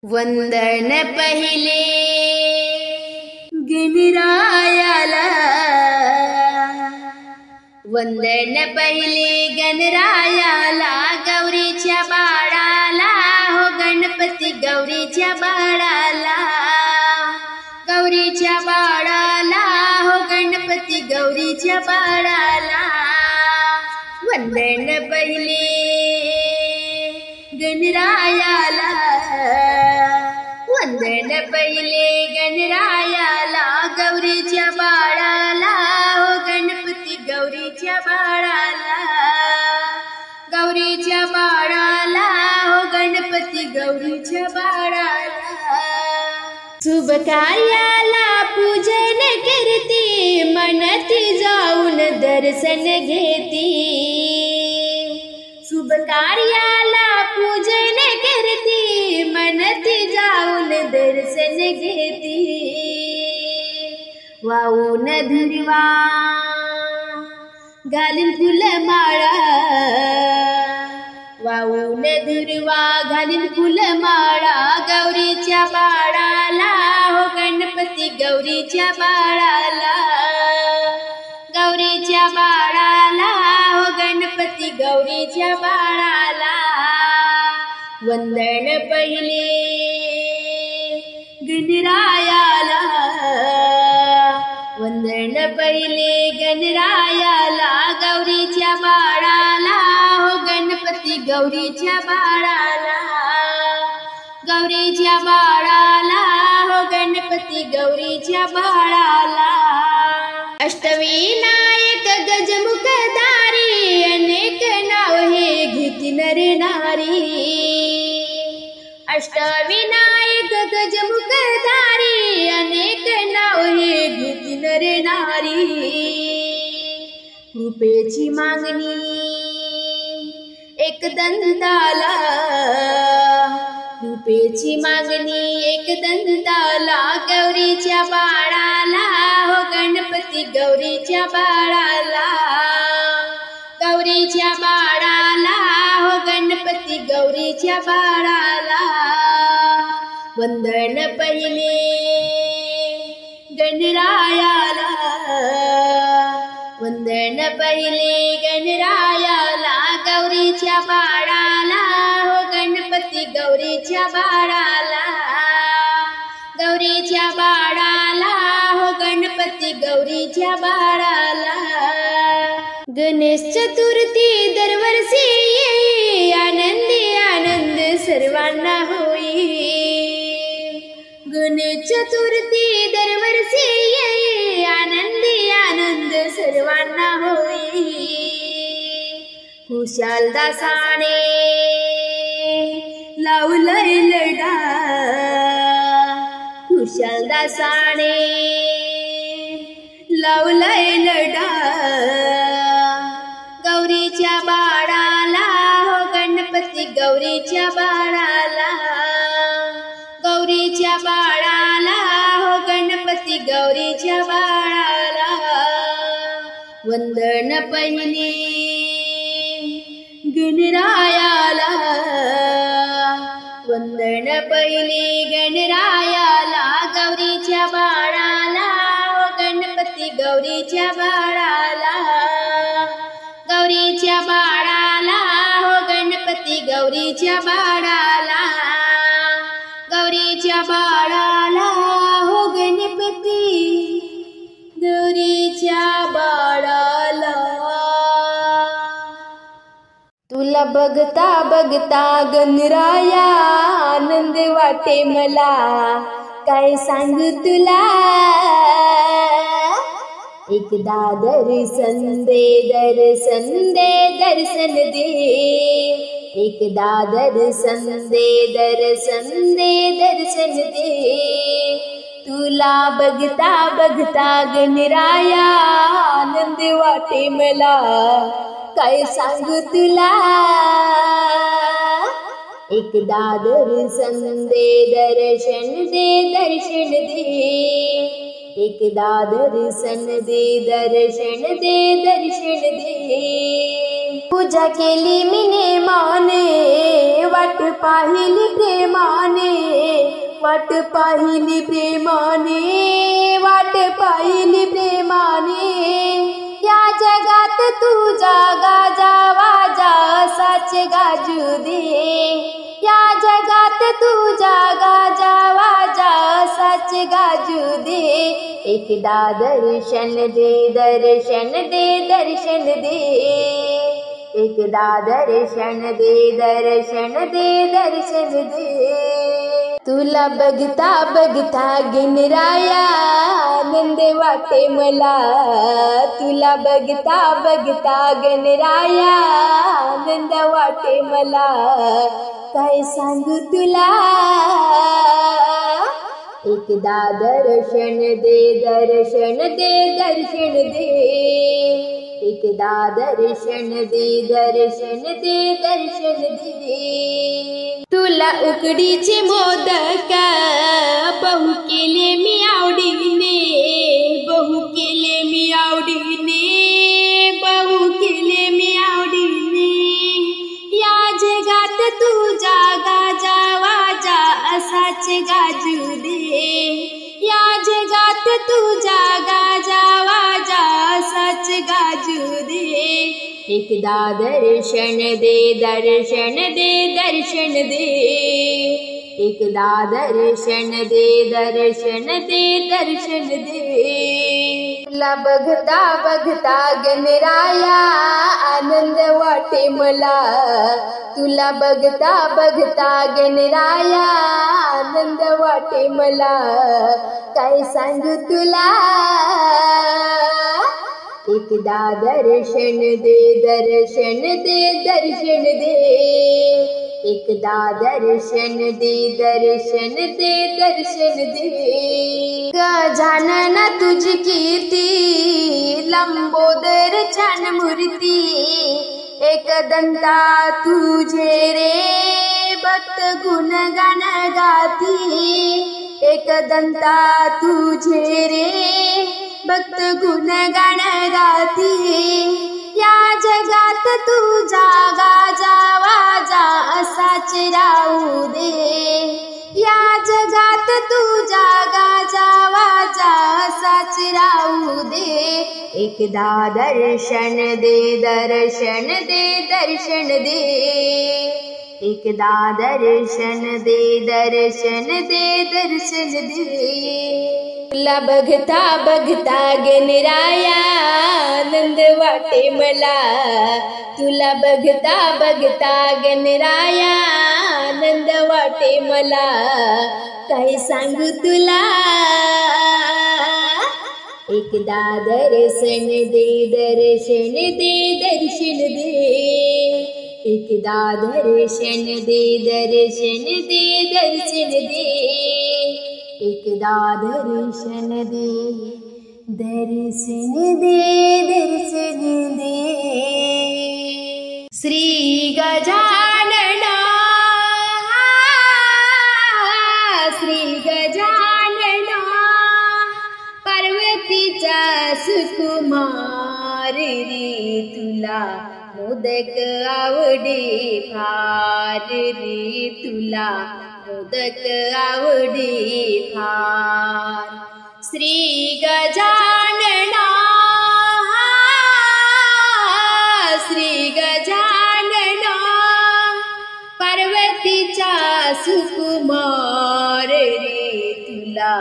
वंदन पहिले गणरायाला, वंदन पहिले गणरायाला, गौरीच्या बाळाला हो गणपती गौरीच्या बाळाला, गौरीच्या बाळाला हो गणपती गौरीच्या बाळाला। वंदन पहिले गणरायाला, वंदन पहिले गणरायाला, गौरीच्या बाळाला हो गणपती गौरीच्या बाळाला, गौरीच्या बाळाला हो गणपती गौरीच्या बाळाला। शुभ कार्याला पूजन करती, मनती जाऊन दर्शन घेती, शुभ कार्याला पूजन करती, मनती जाऊन दर्शन घेती। वाहून दुर्वा घालून फुलमाळा, वाहून दुर्वा घालून फुलमाळा, गौरीच्या बाळाला हो गणपती गौरीच्या बाळाला, गौरीच्या बाळाला हो गणपती गौरीच्या बाळाला। वंदन पहिले गणरायाला, वंदन पहिले गणरायाला, गौरीच्या बाळाला हो गणपती गौरीच्या बाळाला, गौरीच्या बाळाला हो गणपती गौरीच्या बाळाला। अष्टविनायक गजमुखधारी, अनेक नाव हे घेती नर नारी, अष्टविनायक गजमुखधारी, अनेक नाव हे घेती नर नारी। कृपेची मागणी एक दंताला, कृपेची मागणी एक दंताला, गौरीच्या बाळाला हो गणपती गौरीच्या बाळाला, गौरीच्या बाळाला हो गणपती गौरीच्या बाळाला। वंदन पहिले गणरायाला, वंदन पहिले गणरायाला, गौरीच्या बाळाला हो गणपती गौरीच्या बाळाला, गौरीच्या बाळाला हो गणपती गौरीच्या बाळाला। गणेश चतुर्थी दरवर्षी येई, आनंदी आनंद सर्वांना होई, गणेश चतुर्थी दरवर्षी येई, आनंदी आनंद सर्वांना होई। खुशाल दासाने लावलंय लढा, खुशाल दासाने लावलंय लढा, गौरीच्या बाळाला हो गणपती गौरीच्या बाळाला, गौरीच्या बाळाला हो गणपती गौरीच्या बाळाला। वंदन पहिले गणरायाला, वंदन पहिले गणरायाला, गौरीच्या बाळाला हो गणपती गौरीच्या बाळाला, गौरीच्या बाळाला हो गणपती गौरीच्या बाळाला, गौरीच्या बाळाला हो गणपती गौरीच्या बाळाला। तुला बघता बघता गणराया आनंद वाटे मला, काय सांगू तुला, एकदा दर्शन दे, दर्शन दे, दर्शन दे, एकदा दर्शन दे, दर्शन दे, दर्शन दे। तुला बघता बघता गणराया आनंद वाटे मला, काय सांगू तुला, एकदा दर्शन दे, दर्शन दे, दर्शन दे, एकदा दर्शन दे, दर्शन दे, दर्शन दे। पूजा केली मीने माने, वाट पाहिली प्रेमाने, वाट पाहिली प्रेमाने, वाट पाहिली प्रेमाने। या जगात तू जागा जावा जा सच गाजू दे, या जगात तू जागा जावा जा सच गाजू दे। एकदा दर्शन दे, दर्शन दे, दर्शन दे, एकदा दर्शन दे, दर्शन दे, दर्शन दे। तुला बघता बघता गणराया आनंद वाटे मला, तुला बघता बघता गणराया आनंद वाटे मला। काय सांगू तुला, एकदा दर्शन दे, दर्शन दे, दर्शन दे, एकदा दर्शन दे, दर्शन दे, दर्शन दे। तुला उकडीचे मोदक बहु केले मी आवडीने, बहु केले मी आवडीने, बहु केले मी आवडीने। या जगात तू जागा जावा जा असाच गाजू दे, या जगात तू जागा जावा जा असाच गाजू दे। एकदा दर्शन दे, दर्शन दे, दर्शन दे, एकदा दर्शन दे, दर्शन दे, दर्शन दे। तुला बघता बघता गणराया आनंद वाटे मला, तुला बघता बघता गणराया आनंद वाटे मला। काय सांगू तुला, एकदा दर्शन दे, दर्शन दे, दर्शन दे, एकदा दर्शन दे, दर्शन दे, दर्शन दे। गजानन तुझी कीर्ती, लंबोदर छान मूर्ती, एकदंता तुझे रे भक्त गुणगान गाती, एकदंता तुझे रे भक्त गुणगान गाती। या जगात तू जागा जावा जा असाच राहू दे, या जगात तू जागा जावा जा असाच राहू दे। एकदा दर्शन दे, दर्शन दे, दर्शन दे, एकदा दर्शन दे, दर्शन दे, दर्शन दे। तुला बघता बघता गणराया आनंद वाटे मला, तुला बघता बघता गणराया आनंद वाटे मला। काय सांगू तुला, एकदा दर्शन दे, दर्शन दे, दर्शन दे, एकदा दर्शन दे, दर्शन दे, दर्शन दे, एकदा दर्शन दे, दर्शन दे, दर्शन दे। श्री गजानना, श्री गजानना, पार्वतीचा सुकुमार रे, तुला मोदक आवडे फार रे, तुला मोदक आवडे फार। श्री गजानना, श्री गजानना, पार्वतीचा सुकुमार रे, तुला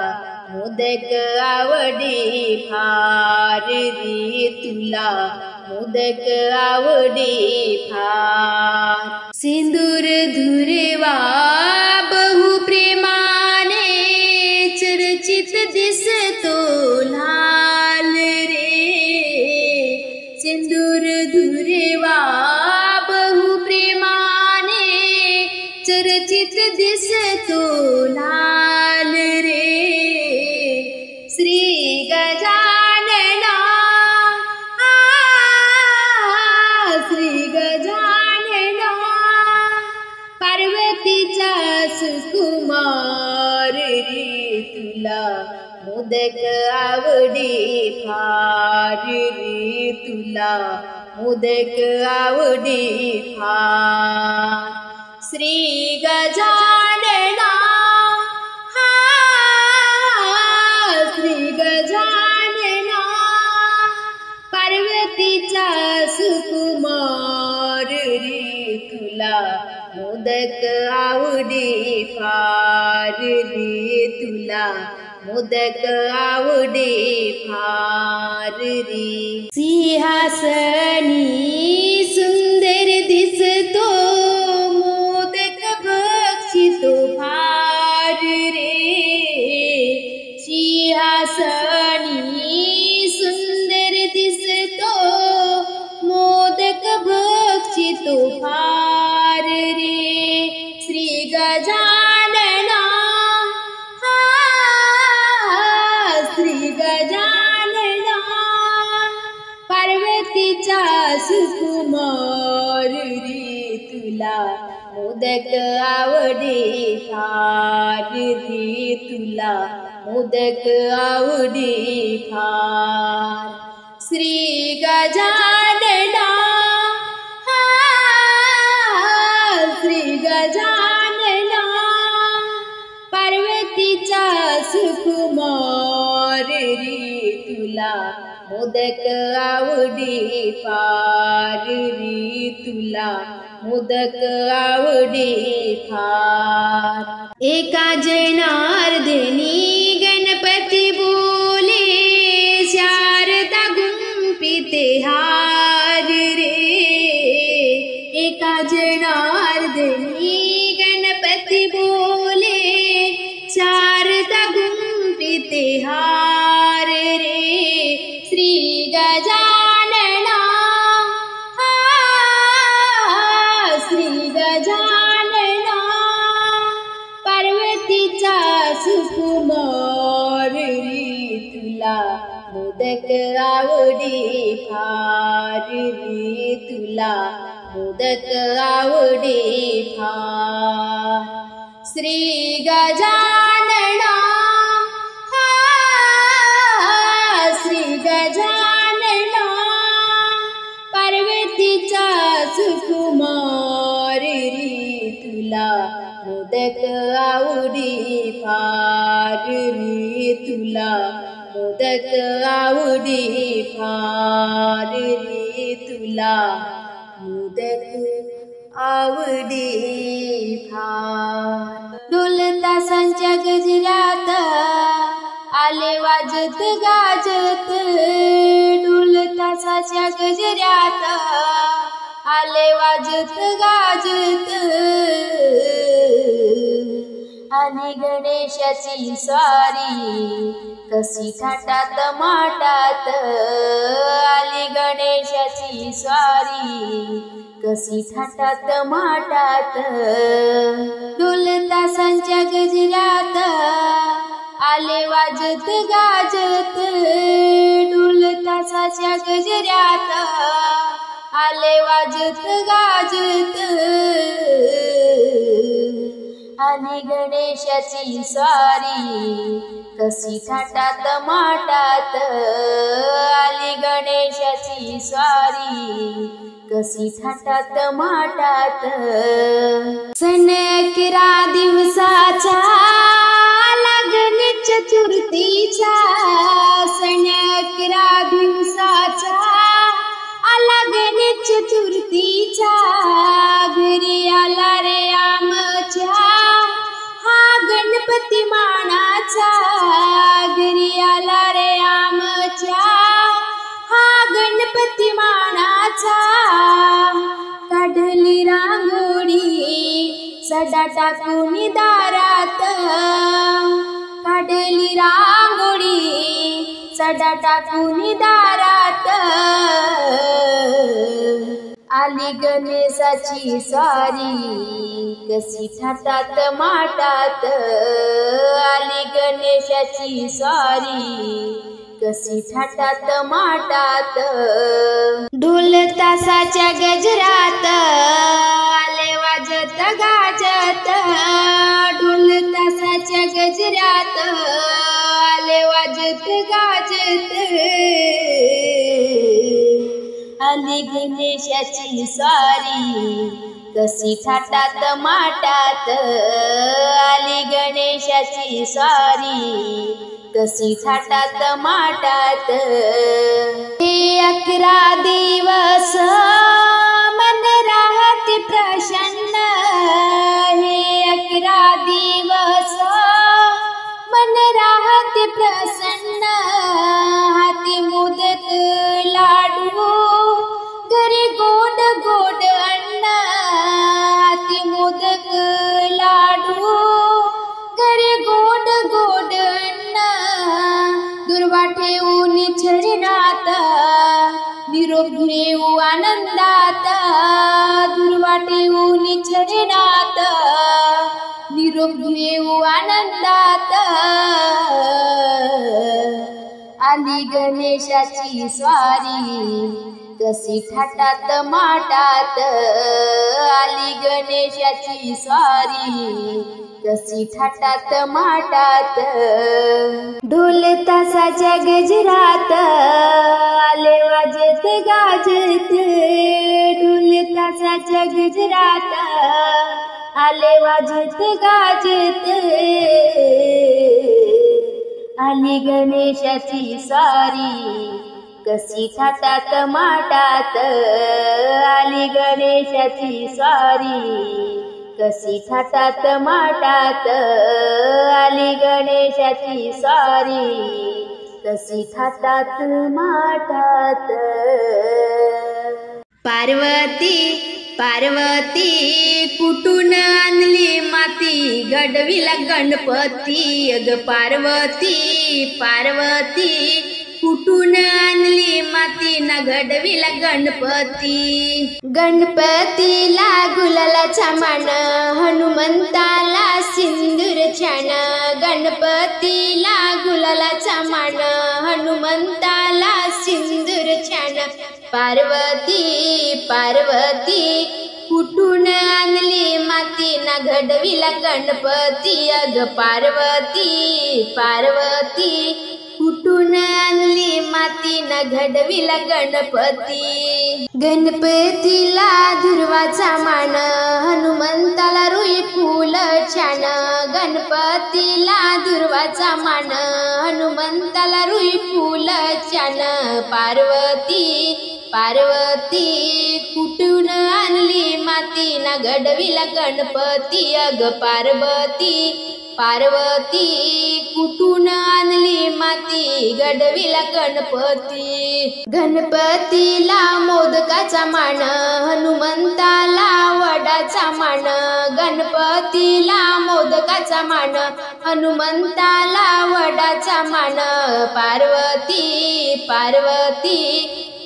मोदक आवडे फार रे, तुला मोदक आवडे फार। सिंदूर धुरवा बहु प्रेमाने, चर्चित दिसतो लाल रे, सिंदूर धुरवा बहु प्रेमाने, चर्चित दिसतो लाल रे। श्री गजानना, श्री गजानना, पार्वतीचा सुकुमार रे, तुला मोदक आवडे फार रे, तुला मोदक आवडी फार. श्री गजानना हा श्री गजानना पार्वतीचा सुकुमार रे तुला मोदक आवडी फार रे तुला मोदक आवडी फार रे. सिंहासनी सुंदर दिसतो मोदक बक्षितो फार रे. सिंहासनी सुंदर दिसतो मोदक बक्षितो फार रे. श्री गजानना श्री गजानना पार्वतीचा सुकुमार रे तुला मोदक आवडी फार रे तुला मोदक आवडी फार. श्री गजानना श्री गजानना पार्वतीचा सुकुमार रे तुला मोदक आवडी फार रे तुला मोदक आवडी फार. एका जनार्दनी गणपती बोले शारदा गुंफिते हार रे. एका जनार्दनी गणपती बोले शारदा गुंफिते हार रे. श्री गजानना श्री गजानना पार्वतीचा सुकुमार रे तुला मोदक आवडी फार रे तुला मोदक आवडी फार. श्री गजानना श्री गजानना पार्वतीचा सुकुमार रे तुला मोदक आवडी फार रे तुला मोदक आवडी फार रे तुला मोदक आवडी फार. ढोल तासांच्या गजरात आले वाजत गाजत ढोल तासाच्या गजरात आले वाजत गाजत. आणि गणेशाची स्वारी कशी थाटात माटात आली गणेशाची स्वारी कशी थाटात माटात. ढोल तासांच्या गजरात आले वाजत गाजत ढोल तासाच्या गजरात आले वाजत गाजत. आणि गणेशाची स्वारी कशी थाटात माटात आली गणेशाची स्वारी कशी थाटात माटात. सण 11 दिवसाचा लागणे चतुर्थीचा सण 11 दिवसाचा लागणे चतुर्थीचा. घरी आला रे आमच्या हा गणपती मानाचा. घरी आला रे आमच्या हा गणपती मानाचा. काढली रांगोळी सडा टाकून दारात काढली रांगोळी सडा टाकून दारात. आली गणेशाची स्वारी कशी थाटात माटात आली गणेशाची स्वारी कशी थाटात माटात. ढोल तासाच्या गजरात आले वाजत गाजत ढोल तासाच्या गजरात आले वाजत गाजत. आली गणेशाची स्वारी कशी थाटात माटात आली गणेशाची स्वारी कशी थाटात माटात हे 11 दिवस मन राहते प्रसन्न हे 11 दिवस मन राहते प्रसन्न हाती मोदक लाडू घरी गोड गोड अन्न हाती मोदक लाडू घरी गोड गोड अन्न दुर्वा ठेवून चरणात निरोप घेऊ आनंदात दुर्वा ठेवून चरणात निरोप घेऊ आनंदात आली गणेशाची स्वारी कशी थाटात माटात आली गणेशाची स्वारी कशी थाटात माटात ढोल तासाच्या गजरात आले वाजत गाजत ढोल तासाच्या गजरात आले वाजत गाजत आली गणेशाची स्वारी कशी थाटात माटात आली गणेशाची स्वारी कशी थाटात माटात आली गणेशाची स्वारी कशी थाटात माटात पार्वती पार्वती कुठून आणली माती घडविला गणपती अग पार्वती पार्वती कुठून आणली माती ना घडविला गणपती गणपतीला गुलालाचा मान हनुमंताला सिंदूर छान गणपतीला गुलालाचा मान हनुमंताला सिंदूर छान पार्वती पार्वती कुठून आणली माती ना घडविला गणपती अग पार्वती पार्वती कुठून आणली माती ना घडविला गणपती गणपतीला दुर्वाचा मान हनुमंताला रुई फूल छान गणपतीला दुर्वाचा मान हनुमंताला रुई फूल छान पार्वती पार्वती कुठून आणली माती ना घडविला गणपती अग पार्वती पार्वती कुठून आणली माती घडविला गणपती गणपतीला मोदकाचा मान हनुमंताला वडाचा मान गणपतीला मोदकाचा मान हनुमंताला वडाचा मान पार्वती पार्वती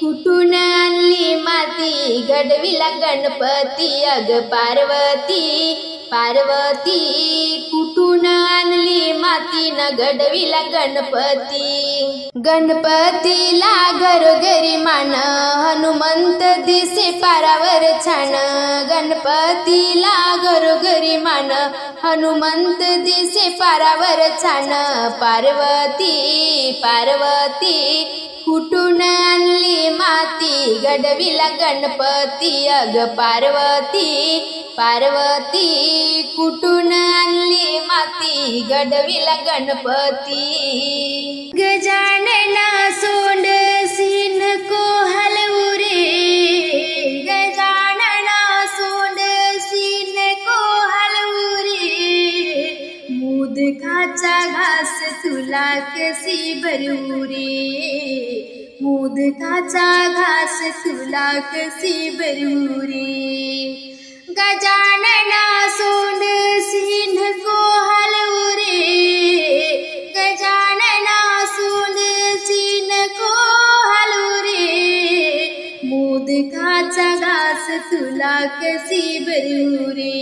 कुठून आणली माती घडविला गणपती अग पार्वती पार्वती कुठून आणली माती न घडविला गणपती गणपतीला घरोघरी मान हनुमंत दिसे पारावर छान गणपतीला घरोघरी मान हनुमंत दिसे पारावर छान पार्वती पार्वती कुठून आणली माती घडविला गणपती अग पार्वती पार्वती कुठून आणली माती घडविला गणपती गजानन सोंड सीन को हलवू रे गजानन सोंड सीन को हलवू रे मोदकाचा घास तुला कशी भरवू रे मोदकाचा घास तुला कशी भरवू रे गजानन सोंड सीन को हलवू रे गजानन सोंड सीन को हलवू रे मोदकाचा घास तुला कशी भरवू रे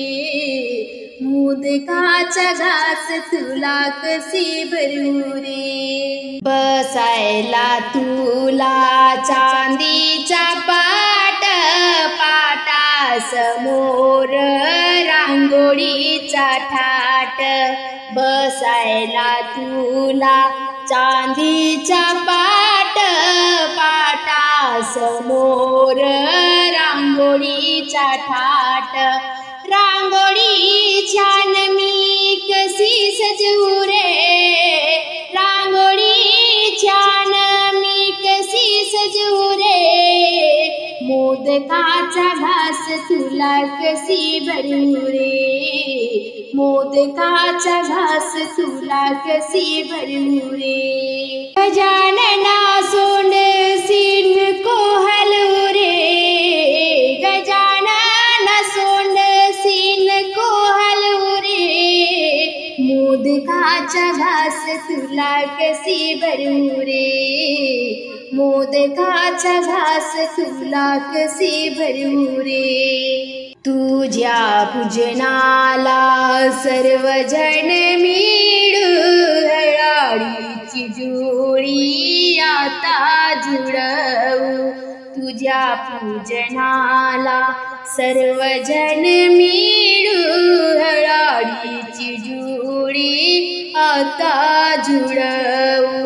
मोदकाचा घास तुला कशी भरवू रे बसायला तुला चांदीचा पाट पाटा समोर रांगोळीचा थाट बसायला तुला चांदीचा पाट पाटा समोर रांगोळीचा थाट, रांगोळी छान मी कशी सजवू रे, रांगोळी छान मी कशी सजवू रे, मोदकाचा घास तुला कशी भरू रे, मोदकाचा घास तुला कशी भरू रे। गजानना सोंड सीन को हलवू रे, गजानना सोंड सीन को हलवू रे, मोदकाचा घास तुला कशी भरू रे, मोदकाचा घास तुला कशी भरू रे। तुझ्या पूजनाला सर्वजण मिळू, हळाळीची जोडी आता जुळवू, तुझ्या पूजनाला सर्वजण मिळू, हळाळीची जोडी आता जुळवू,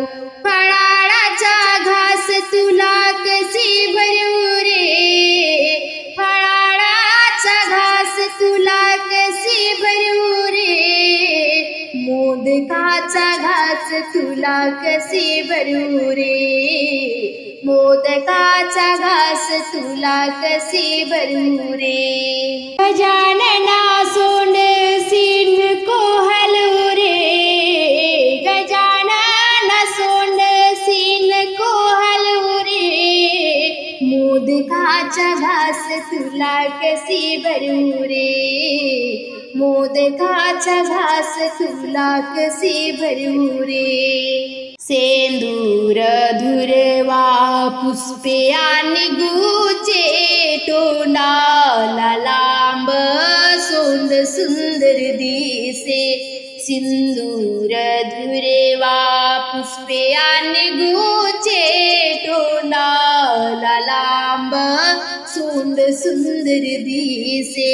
फळाळाचा घास तुला कशी भरू रे, फळाळाचा घास तुला कशी भरू रे, मोदकाचा घास तुला कशी भरू रे, मोदकाचा घास तुला कशी भरू रे। गजानना सोंड सीन को हलवू रे, गजानना सोंड सीन को हलवू रे, मोदकाचा घास तुला कशी भरू रे, मोदकाचा घास तुला कशी भरू रे। सेंदूर धुरवा पुष्पे आणि गुचे, तोंडाला लांब सोंड सुंदर दिसे, सिंदूर धुरवा पुष्पे आणि गुचे, तोंडाला लांब सोंड सुंदर दिसे,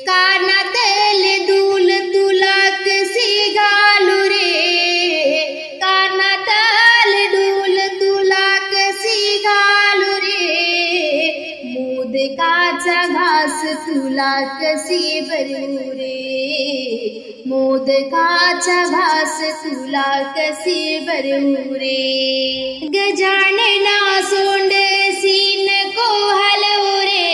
कानातले दूल तुला कशी घालू रे, कानातले दूल तुला कशी घालू रे, मोदकाचा घास तुला कशी भरू रे, मोदकाचा घास तुला कशी भरू रे। गजानना सोंड सीन को हलवू रे,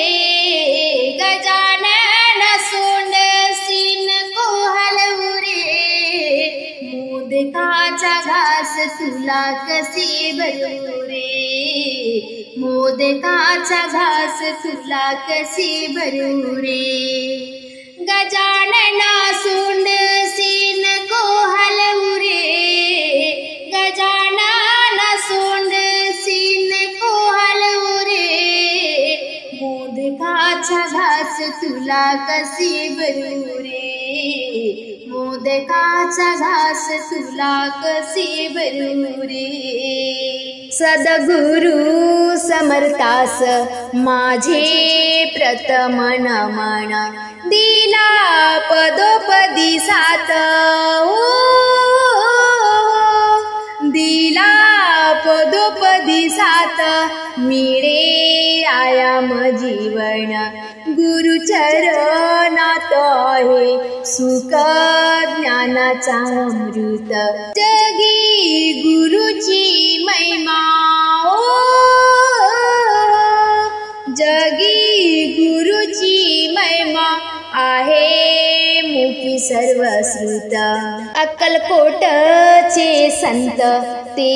गजानना सोंड सीन को हलवू रे, मोदकाचा घास तुला कशी भरू रे, मोदकाचा घास तुला कशी भरू रे। गजानना सोंड सीन को हलवू रे, गजानना सोंड सीन को हलवू रे, मोदकाचा घास तुला कशी भरू रे, मोदकाचा घास तुला कशी भरू रे। सद्गुरु समर्थास माझे प्रथम नमन, दिला पदोपदी साथ, दिला पदोपदी साथ, मिळे आयाम जीवन, गुरुचरणात आहे सुख ज्ञानाचा अमृत, जगी गुरुची महिमा, जगी गुरुची महिमा आहे मुखी सर्व श्रुत, अक्कलकोटचे संत ते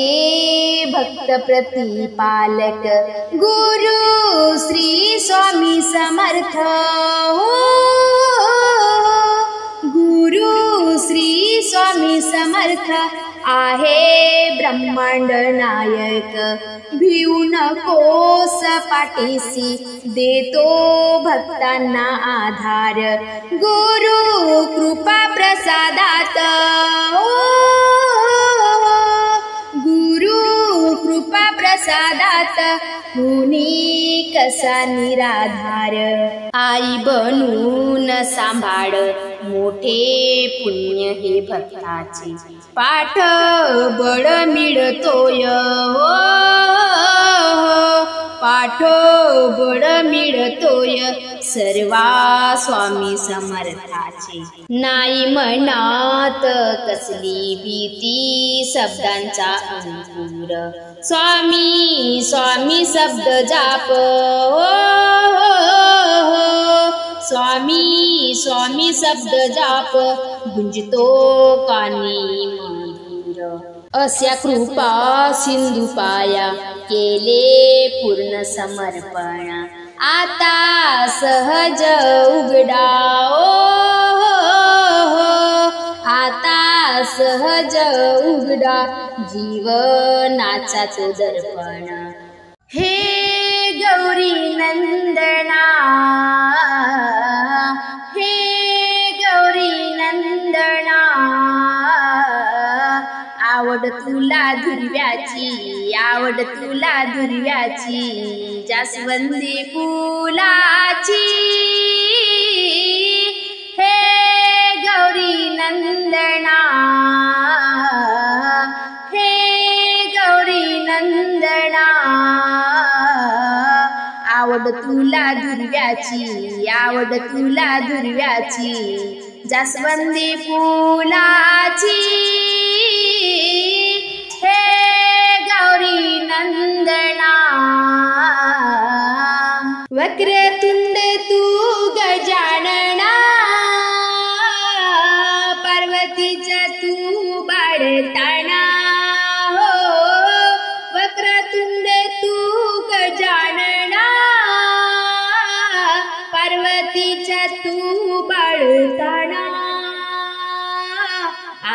भक्त प्रतिपालक, गुरु श्री स्वामी समर्थ, गुरु श्री स्वामी समर्थ आहे ब्रह्मांड नायक, भिऊ नकोस पाठीसी देतो भक्तांना आधार, गुरु कृपा प्रसादात, गुरु कृपा प्रसादात कुणी कसा निराधार, आई बनून सांभाळ मोठे पुण्य हे भक्ताचे, पाठ बळ मिळतोय पाठोबळ मिळतोय सर्वा स्वामी समर्थाचे। नाही मनात कसली भीती शब्दांचा अंकुर, स्वामी स्वामी शब्द जाप हो, स्वामी स्वामी शब्द जाप गुंजतो कानी मधुर। अशा कृपा सिंधू पाया केले पूर्ण समर्पण, आता सहज उघडा ओ, आता सहज उघडा जीवनाचा तो दर्पण। हे गौरी नंदना, हे गौरी नंदना, आवड तुला दुर्व्याची, आवड तुला दुर्व्याची, जास्वंदी फुलाची। हे गौरी नंदना, हे गौरी नंदना, आवड तुला दुर्व्याची, आवड तुला दुर्व्याची, जास्वंदी फुलाची। नंदना वक्रतुंड तू गजानना, पार्वतीचा तू बाळताना हो, वक्रतुंड तू गजानना, पार्वतीचा तू बाळताना।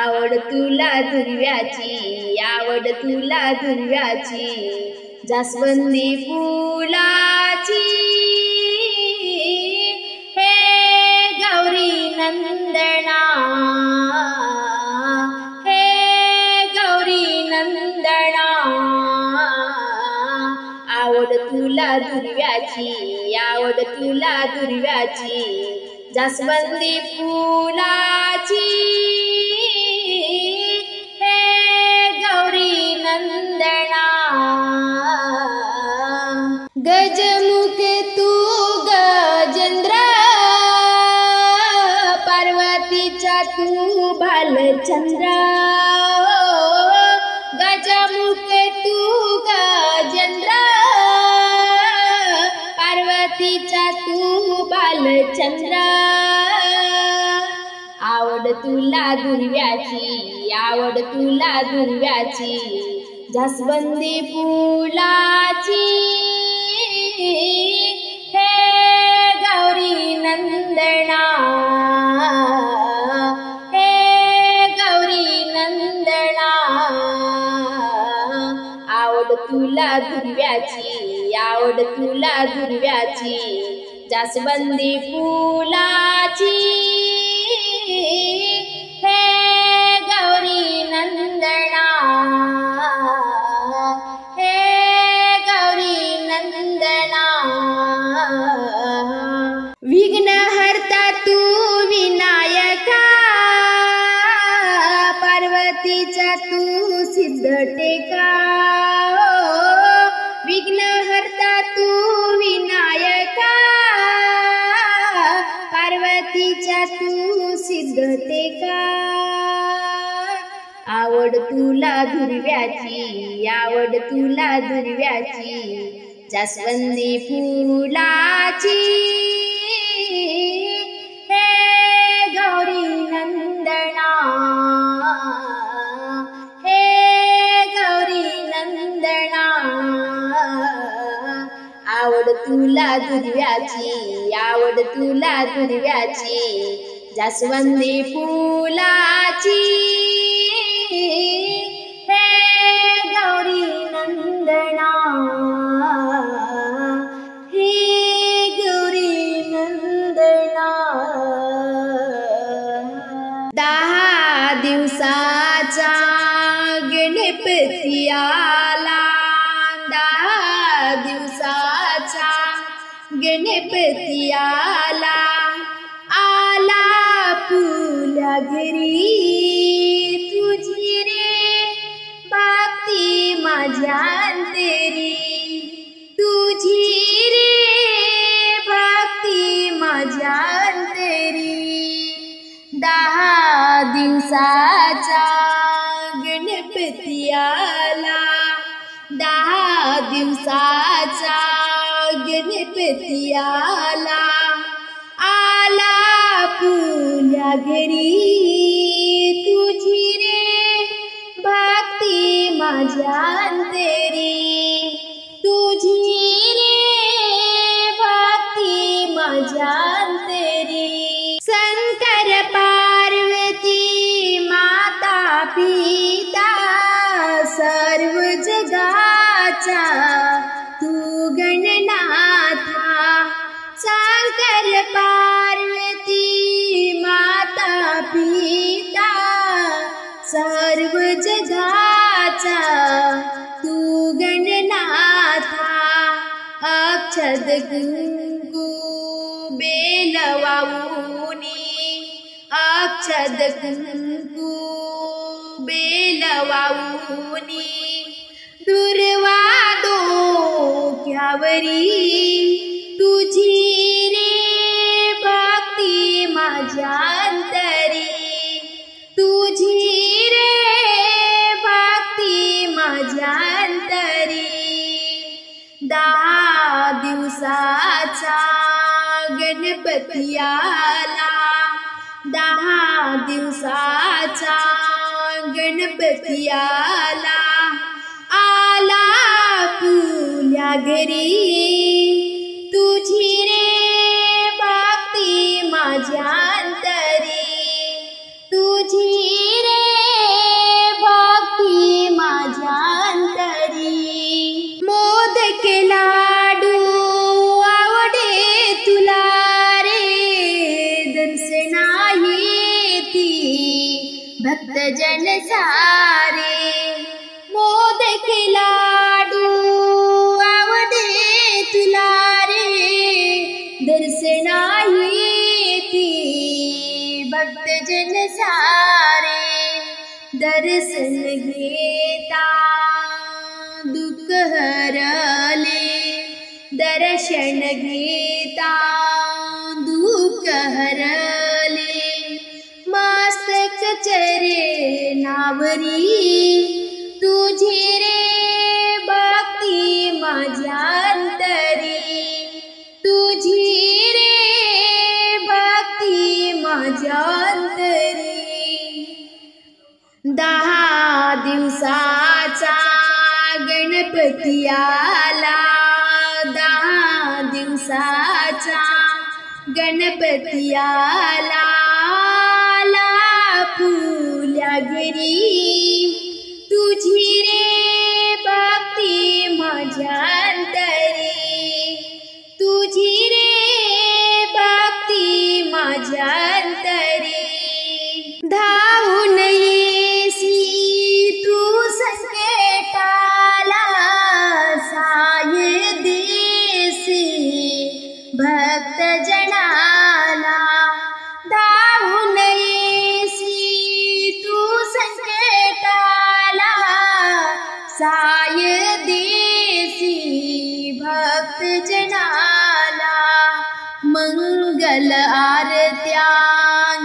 आवड तुला दुर्व्याची, आवड तुला दुर्व्याची, जास्वंदी फुलाची। हे गौरी नंदना, हे गौरी नंदना, आवड तुला दुर्व्याची, आवड तुला दुर्व्याची, जास्वंदी फुलाची। नंदना गजमुख तू गजेंद्र, पार्वतीचा तू भालचंद्र, गजमुख तू गजेंद्र, पार्वतीचा तू भालचंद्र। आवड तुला दुर्व्याची, आवड तुला दुर्व्याची, जास्वंदी फुलाची। हे गौरी नंदना, हे गौरी नंदना, आवड तुला दुर्व्याची, आवड तुला दुर्व्याची, जास्वंदी फुलाची। हे गौरी नंदना, हे गौरी नंदना, विघ्नहर्ता तू विनायका, पार्वतीचा तू सिद्ध टेका, विघ्नहर्ता तू विनायका, पार्वतीचा तू सिद्ध टेका। आवड तुला दुर्व्याची, आवड तुला दुर्व्याची, जास्वंदी फुलाची। हे गौरी नंदना, हे गौरी नंदना, आवड तुला दुर्व्याची, आवड तुला दुर्व्याची, जास्वंदी फुलाची। हे गौरी नंदना, हे गौरी नंदना। 10 दिवसाचा गणपती आला, 10 दिवसाचा गणपती आला, आला फुल्या घरी तुझी रे, भक्ती माझ्या अंतरी तुझी दिवसाचा गणपती आला, 10 दिवसाचा गणपती आला, आला फुल्या घरी तुझी रे भक्ती माझ्या अंतरी, तुझी रे भक्ती माझ्या अंतरी। शंकर पार्वती माता पिता सर्व जगाचा तू गणनाथा, शंकर पार्वती माता पिता सर्व जगाचा तू गणनाथा। अक्षत कुंकू बेल वाऊनी, अक्षत कुंकू बेल वाऊनी, दुर्वा डोक्यावरी तुझी रे भक्ती माझ्या अंतरी, तुझी रे भक्ती माझ्या अंतरी। 10 दिवसाचा गणपती आला, 10 दिवसाचा गणपती आला, आला फुल्या घरी तुझी रे भक्ती माझ्या अंतरी, तुझी रे भक्ती माझ्या अंतरी। मोदक लाडू आवडे तुला रे, दर्शनाही ती भक्तजन सारे, मोदक लाडू आवडे तुला रे, दर्शनाही ती भक्तजन सारे। दर्शन घेता दुःख हरले, दर्शन घेता दुःख हरले, मस्तक चरणावरी तुझी रे भक्ती माझ्या अंतरी, तुझी रे भक्ती माझ्या अंतरी। 10 दिवसाचा गणपती आला, 10 दिवसाचा गणपती आला, आला फुल्या घरी तुझी रे भक्ती माझ्या अंतरी, तुझी रे भक्ती माझ्या अंतरी। धावून येसी तू संकटाला, साय देसी भक्त जनाला, धावून येसी तू संकटाला, साय देसी भक्त जनाला। मंगल आरत्या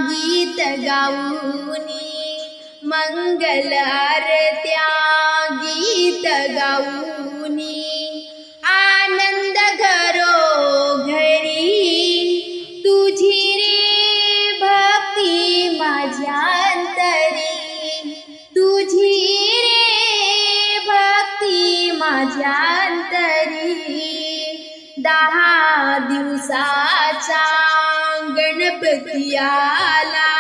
गीत गाऊनी, मंगल आरत्या गीत गाऊनी, आनंद घरो घरी तुझी रे भक्ती माझ्या अंतरी, तुझी रे भक्ती माझ्या अंतरी। 10 दिवसाचा गणपती आला,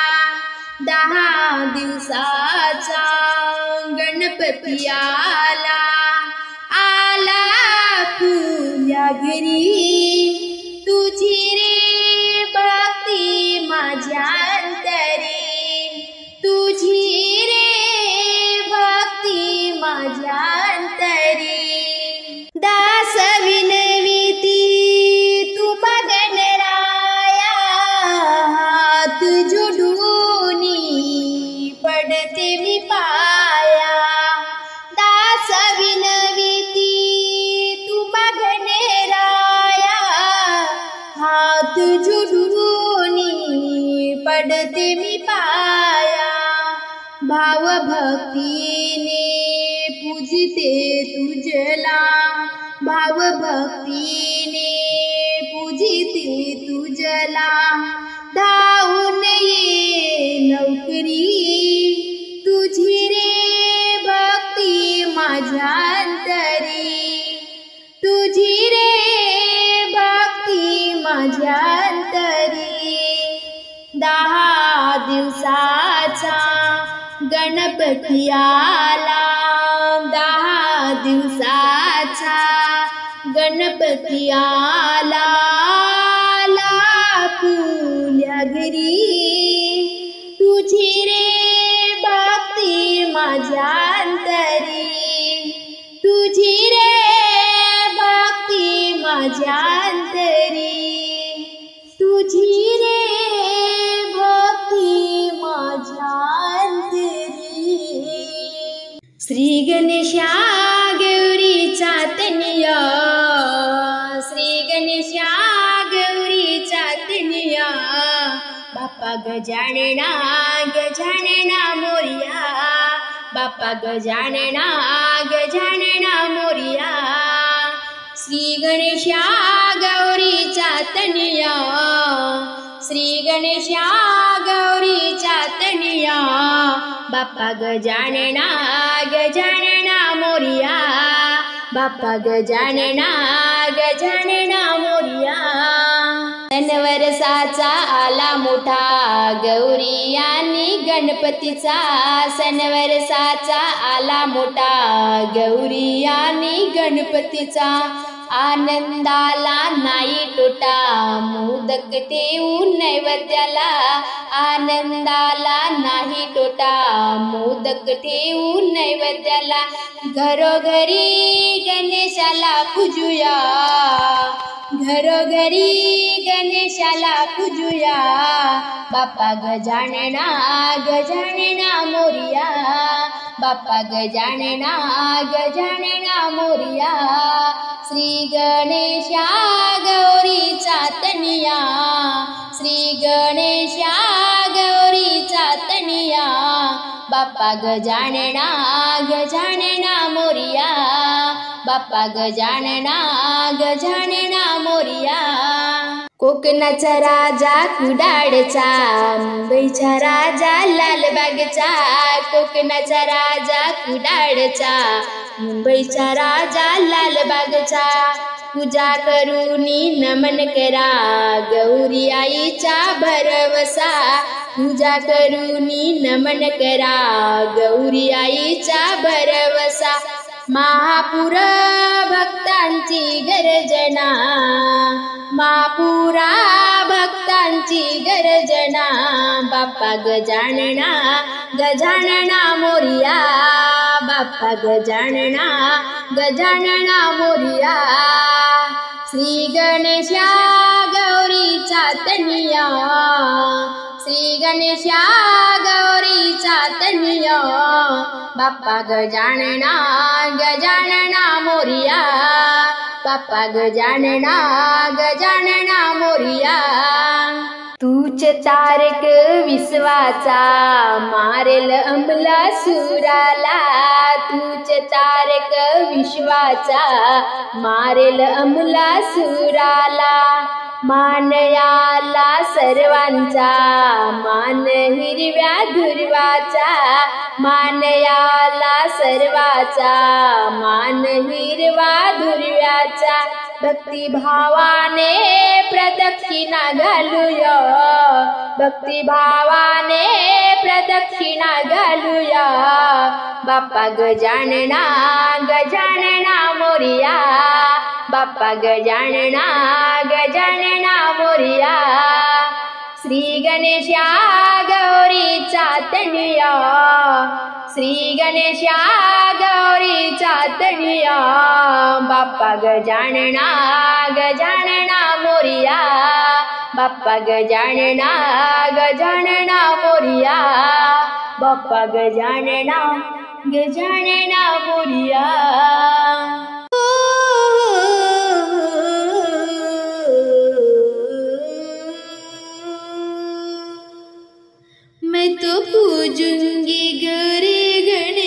10 दिवसाचा गणपती आला, आला फुल्या घरी तुझी रे भक्ती माझ्या अंतरी, तुझी रे भक्ती माझ्या अंतरी। दास विनविती तू गणराया, हात जोडूनी पडते मी पाया, दास विनविती तू गणराया, भक्तीने पूजिते तुझला, भाव भक्तीने पूजिते तुझला, धावून ये लवकरी तुझी रे भक्ती माझ्या अंतरी, तुझी रे भक्ती माझ्या अंतरी. 10 दिवसाचा गणपती आला, 10 दिवसाचा गणपती आला, फुल्या घरी तुझी रे भक्ती माझ्या अंतरी, तुझी रे भक्ती माझ्या अंतरी, तुझी रे भक्ती माझ्या अंतरी. श्री गणेशा गौरीचा तनया, श्री गणेशा गौरीचा तनया, बाप्पा गजानना गजानना मोरया, बाप्पा गजानना गजानना मोरया. श्री गणेशा गौरीचा तनया, श्री गणेशा गौरीचा तनया, बाप्पा गजानना गजानना मोरया, बाप्पा गजानना गजानना मोरया. सणवर्षाचा आला मोठा गौरी आणि गणपतीचा, सणवर्षाचा आला मोठा गौरी आणि गणपतीचा, आनंदाला नाही तोटा मोदक ठेवून नैवेद्याला, आनंदाला नाही तोटा मोदक ठेवून नैवेद्याला. घरोघरी गणेशाला पूजूया, घरोघरी गणेशाला पूजूया, बाप्पा गजानना गजानना मोरया, बाप्पा गजानना गजानना मोरया. श्री गणेशा गौरीचा तनया, श्री गणेशा गौरीचा तनया, बाप्पा गजानना गजानना मोरया, बाप्पा गजानना गजानना मोरया. कोकणाचा राजा कुडाळचा, मुंबईचा राजा लालबागचा, कोकणाचा राजा कुडाळचा, मुंबईचा राजा लालबागचा. पूजा करूनी नमन करा गौरी आईचा भरवसा, पूजा करूनी नमन करा गौरी आईचा भरवसा. महापुर भक्तांची गर्जना, महापुरा भक्तांची गर्जना, बाप्पा गजानना गजानना मोरया, बाप्पा गजानना गजानना मोरया. श्री गणेशा गौरीचा तनया, श्री गणेशा गौरीचा तनया, बाप्पा गजानना गजानना मोरया, बाप्पा गजानना गजानना मोरया. तूच तारक विश्वाचा मारेल अमलासुराला, तूच तारक विश्वाचा मारेल अमलासुराला. मानयाला सर्वांचा मान हिरव्या दुर्वाचा, मानयाला सर्वाचा मान हिरवा दुर्व्याचा. भक्तिभावाने प्रदक्षिणा घालूया, भक्तिभावाने प्रदक्षिणा घालूया, बाप्पा गजानना गजानना मोरया, बाप्पा गजानना गजानना मोरया. श्री गणेशा गौरीचा तनया, श्री गणेशा गौरीचा तनया, बाप्पा गजानना गजानना मोरया, बाप्पा गजानना गजानना मोरया, बाप्पा गजानना गजानना मोरया. मैं तो पूजूंगी गौरी गणेश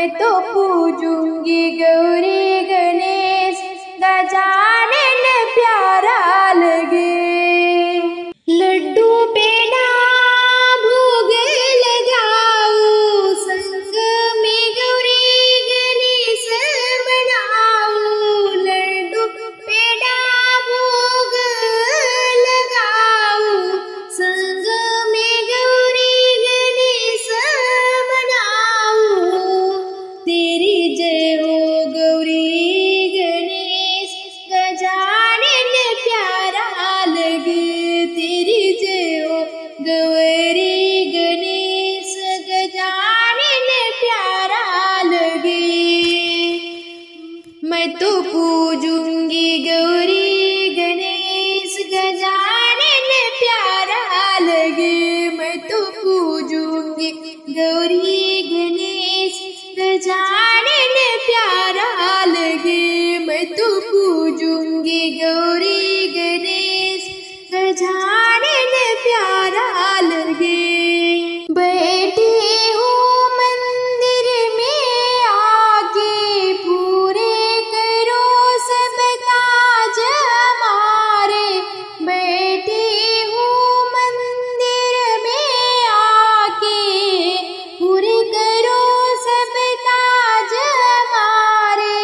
मैं तो पूजूंगी गौरी गणेश गजानन प्यारा लगे। लड्डू पेड़ा भोग लगाऊं संग में गौरी गणेश बनाऊं। लड्डू पेड़ा भोग लगाऊं संग में गौरी गणेश बनाऊं। तेरी जय हो गौरी गणेश गजानन प्यारा लगे। तेरी जय हो गौरी गणेश गजानन प्यारा लगे। मैं तो पूजूंगी गौरी गणेश गजानन प्यारा लगे। मैं तो पूजूंगी गौरी गणेश गजानन प्यारा लगे। मैं तो पूजूंगी गौरी गणेश गजानन प्यारा लगे। बैठी हूँ मंदिर में आके पूरे करो सब काज हमारे। बैठी हूँ मंदिर में आके पूरे करो सब काज हमारे।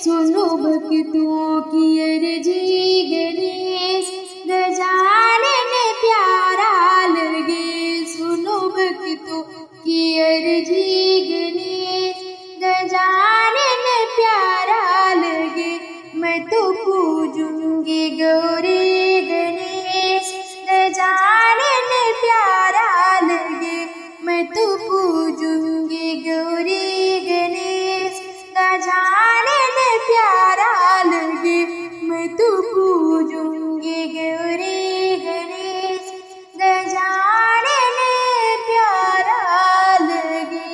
सुनो भक्तों की अर्जी गणेश गजानन प्यारा लगे। सुनो भक्तों की अर्जी गणेश गजानन प्यारा लगे। मैं तो पूजूंगी गौरी गणेश गजानन प्यारा लगे। मैं तो पूजूंगी गौरी गणेश गजानन प्यारा लगे। मैं तो पूजूंगी गौरी गणेश गजानन प्यारा लगे।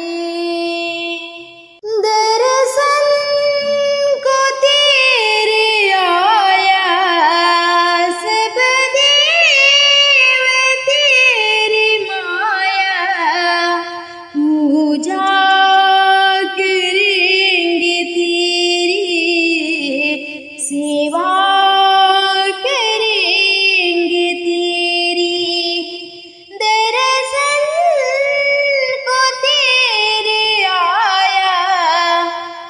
दर्शन को तेरे आया सब देव तेरी माया। पूजा करेंगे तेरी सेवा करेंगे तेरी। दर्शन को तेरे आया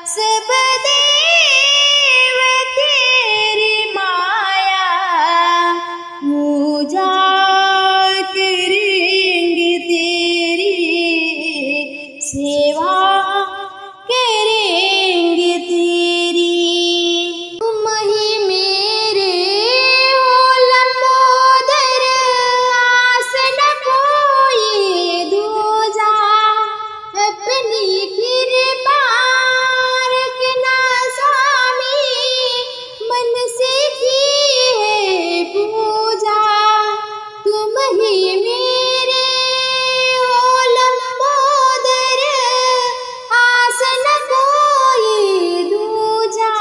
सब देव तेरी माया। पूजा करेंगे तेरी सेवा करेंगे तेरी। तुम ही मेरे हो लंबोदर आस न कोई दूजा। अपनी कृपा रखना स्वामी मन से की है पूजा। तुम ही मेरे हो लंबोदर आस न कोई दूजा।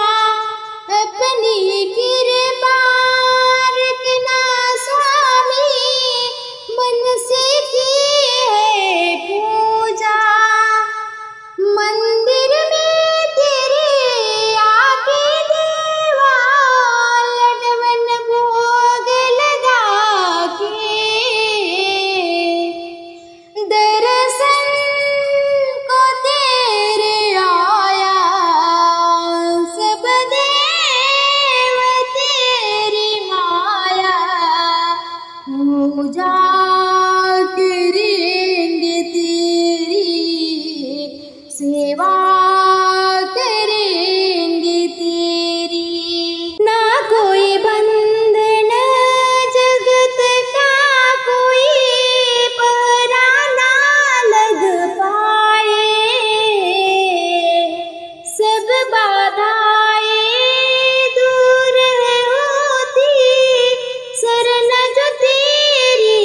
अपनी कृपा रखना स्वामी मन से की है पूजा। मंदिर में तेरे आके देवा लडवन भोग लगा के। दर्शन को तेरे आया सब देव तेरी माया। पूजा करेंगे तेरी सेवा करेंगे तेरी। ना कोई बंधन जगत का कोई पहरा ना लग पाए। सब बाधाएं दूर होती शरण जो तेरी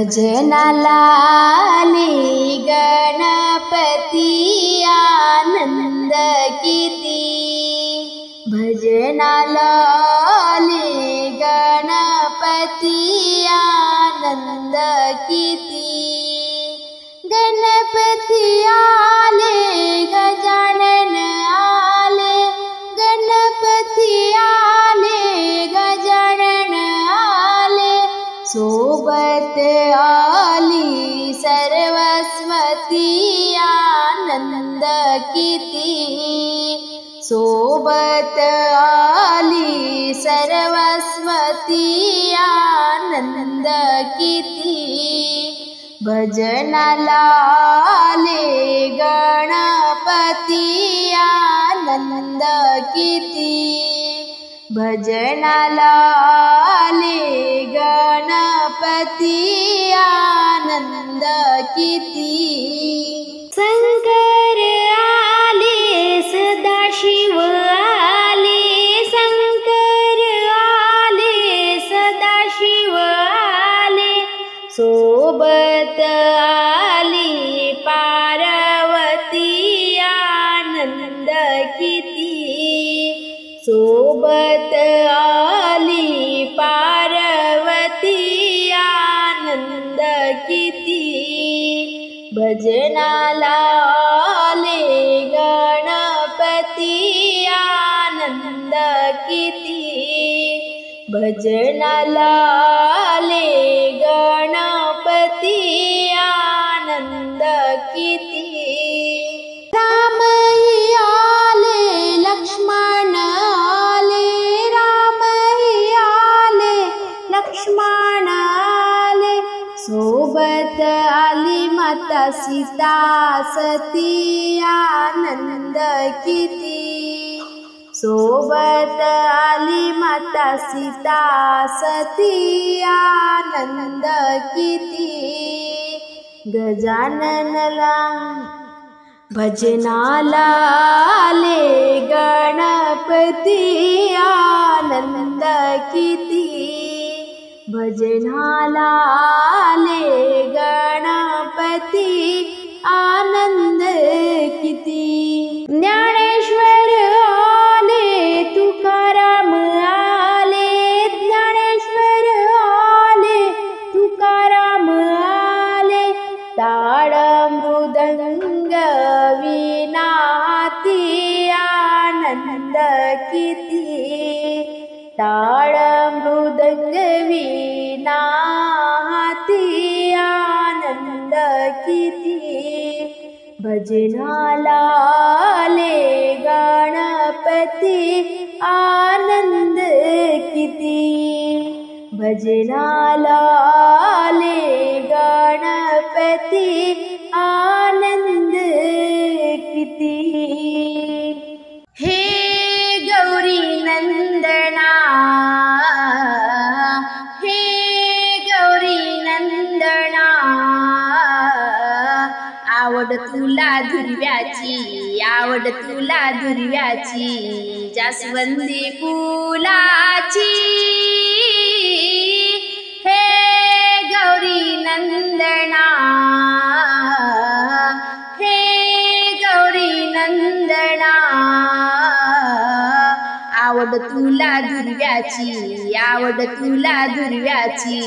भजनाला आले गणपती आनंद किती, भजनाला आले गणपती आनंद किती, गणपती आले गजानन आले, गणपती आले गजानन आले, सोबत आली सरस्वती आनंद किती, सोबत आली सरस्वती आनंद किती, भजनाला आले गणपती आनंद किती, भजनाला आले गणपती आनंद किती, शंकर आले सदाशिव आले, शंकर आले सदाशिव आले, सोबत आली पार्वती आनंद किती, सोबत आली पार्वती आनंद किती, भजनाला आले गणपती आनंद किती, भजनाला आले गणपती आनंद किती, रामही आले लक्ष्मण आले, रामही आले लक्ष्मण आले, सोबत आली माता सीता सती आनंद किती, सोबत आली माता सीता सती आनंद किती, गजाननला भजनाला आले गणपती आनंद किती, भजनाला आले गणपती आनंद किती, ज्ञानेश्वर आले तुकाराम आले, ज्ञानेश्वर आले तुकाराम आले, टाळ मृदंग वीणा हाती आनंद किती, टाळ मृदंग वीणा हाती आनंद किती, भजनाला आले गणपती आनंद किती, भजनाला आले गणपती आनंद किती, हे गौरी नंदना, हे गौरी नंदना, आवड तुला दुर्व्याची, आवड तुला दुर्व्याची, जास्वंदी फुलाची, हे गौरी नंदना, हे गौरी नंदना, आवड तुला दुर्व्याची, आवड तुला दुर्व्याची,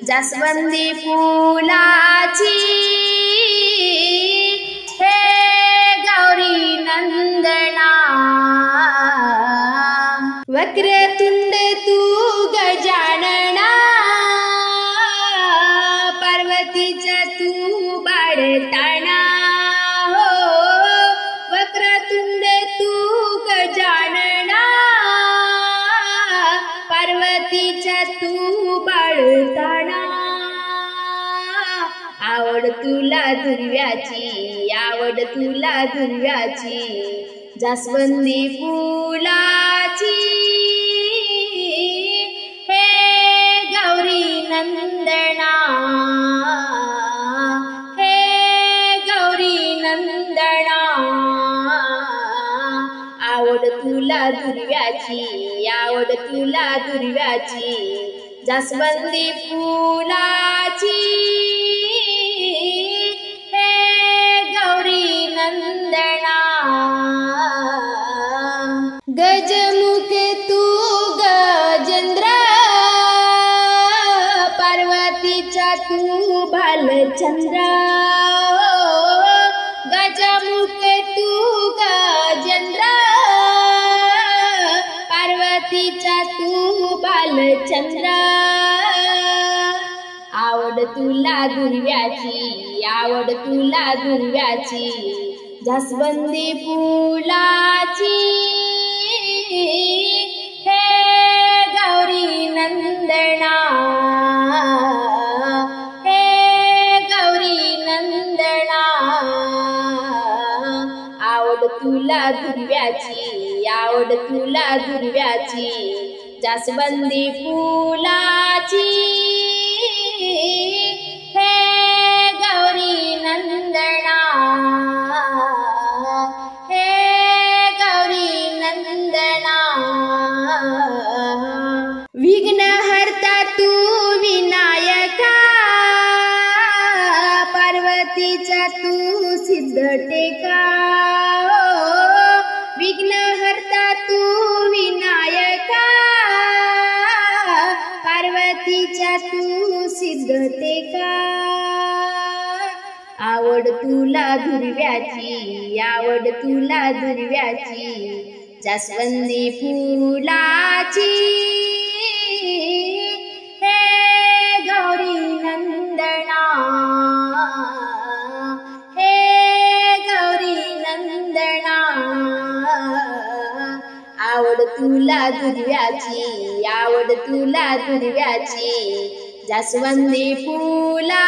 जास्वंदी फुलाची, हे गौरी नंदना, वक्रतुंड तू गजानना, पार्वतीचा तू बाळताना, हो वक्रतुंड तू गजानना, पार्वतीचा तू बाळताना, आवड तुला दुर्व्याची, आवड तुला दुर्व्याची, जास्वंदी फुलाची, हे गौरी नंदना, हे गौरी नंदना, आवड तुला दुर्व्याची, आवड तुला दुर्व्याची, जास्वंदी फुलाची हे गौरी नंदना गजमुख तू गजेंद्र पार्वतीचा तू भालचंद्र गजमुख तू गजेंद्र पार्वतीचा तू बालचंद्र आवड तुला दुर्व्याची आवड तुला दुर्व्याची जास्वंदी फुलाची हे गौरी नंदना हे गौरी नंदना आवड तुला दुर्व्याची आवड तुला दुर्व्याची जास्वंदी फुलाची हे गौरी नंदना हे गौरी नंदना विघ्न हरता तू विनायका पार्वतीचा तू सिद्ध टेका विघ्न हरता तू विनायका पार्वतीचा तू सिद्ध टेका आवड तुला दुर्व्याची आवड तुला दुर्व्याची जास्वंदी फुलाची हे गौरी नंदना हे गौरी नंदना आवड तुला दुर्व्याची आवड तुला दुर्व्याची जास्वंदी फुला